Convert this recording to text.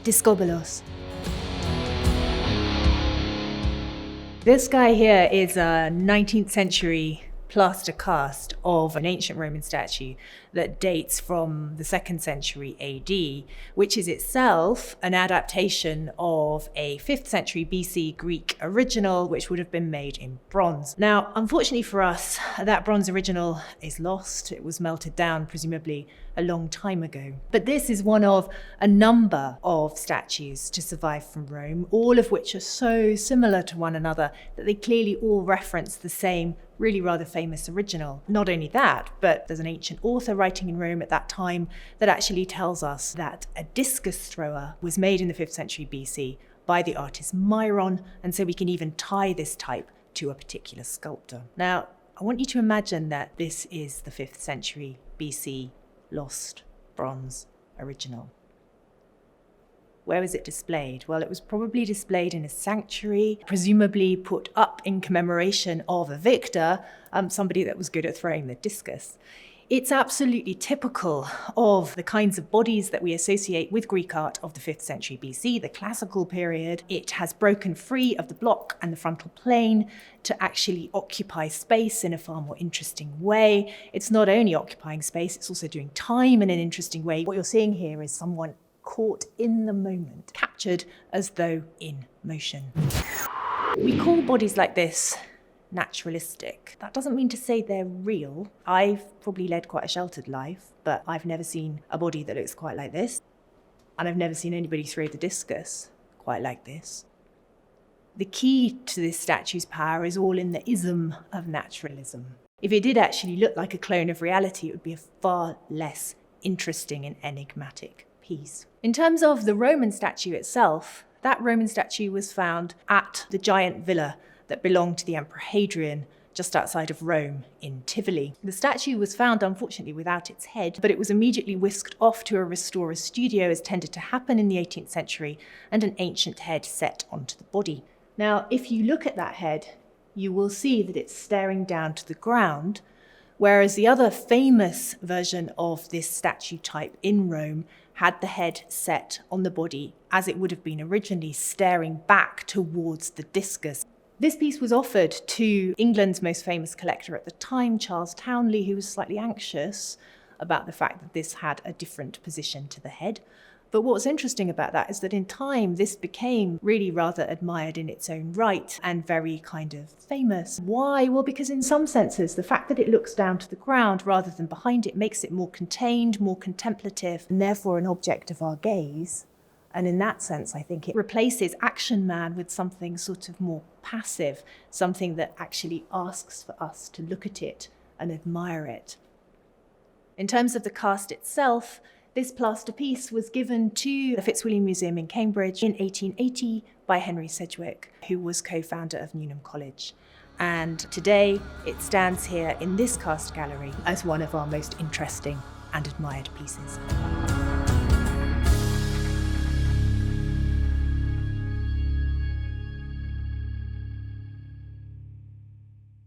Discobolus. This guy here is a 19th century plaster cast of an ancient Roman statue that dates from the 2nd century AD, which is itself an adaptation of a 5th century BC Greek original, which would have been made in bronze. Now, unfortunately for us, that bronze original is lost. It was melted down, presumably a long time ago. But this is one of a number of statues to survive from Rome, all of which are so similar to one another that they clearly all reference the same really rather famous original. Not only that, but there's an ancient author writing in Rome at that time that actually tells us that a discus thrower was made in the 5th century BC by the artist Myron, and so we can even tie this type to a particular sculptor. Now, I want you to imagine that this is the 5th century BC lost bronze original. Where was it displayed? Well, it was probably displayed in a sanctuary, presumably put up in commemoration of a victor, somebody that was good at throwing the discus. It's absolutely typical of the kinds of bodies that we associate with Greek art of the 5th century BC, the classical period. It has broken free of the block and the frontal plane to actually occupy space in a far more interesting way. It's not only occupying space, it's also doing time in an interesting way. What you're seeing here is someone caught in the moment, captured as though in motion. We call bodies like this naturalistic. That doesn't mean to say they're real. I've probably led quite a sheltered life, but I've never seen a body that looks quite like this. And I've never seen anybody throw the discus quite like this. The key to this statue's power is all in the ism of naturalism. If it did actually look like a clone of reality, it would be a far less interesting and enigmatic piece. In terms of the Roman statue itself, that Roman statue was found at the giant villa that belonged to the Emperor Hadrian just outside of Rome in Tivoli. The statue was found, unfortunately, without its head, but it was immediately whisked off to a restorer's studio, as tended to happen in the 18th century, and an ancient head set onto the body. Now, if you look at that head, you will see that it's staring down to the ground, whereas the other famous version of this statue type in Rome had the head set on the body as it would have been originally, staring back towards the discus. This piece was offered to England's most famous collector at the time, Charles Townley, who was slightly anxious about the fact that this had a different position to the head. But what's interesting about that is that in time, this became really rather admired in its own right and very kind of famous. Why? Well, because in some senses, the fact that it looks down to the ground rather than behind it makes it more contained, more contemplative, and therefore an object of our gaze. And in that sense, I think it replaces Action Man with something sort of more passive, something that actually asks for us to look at it and admire it. In terms of the cast itself, this plaster piece was given to the Fitzwilliam Museum in Cambridge in 1880 by Henry Sidgwick, who was co-founder of Newnham College. And today it stands here in this cast gallery as one of our most interesting and admired pieces.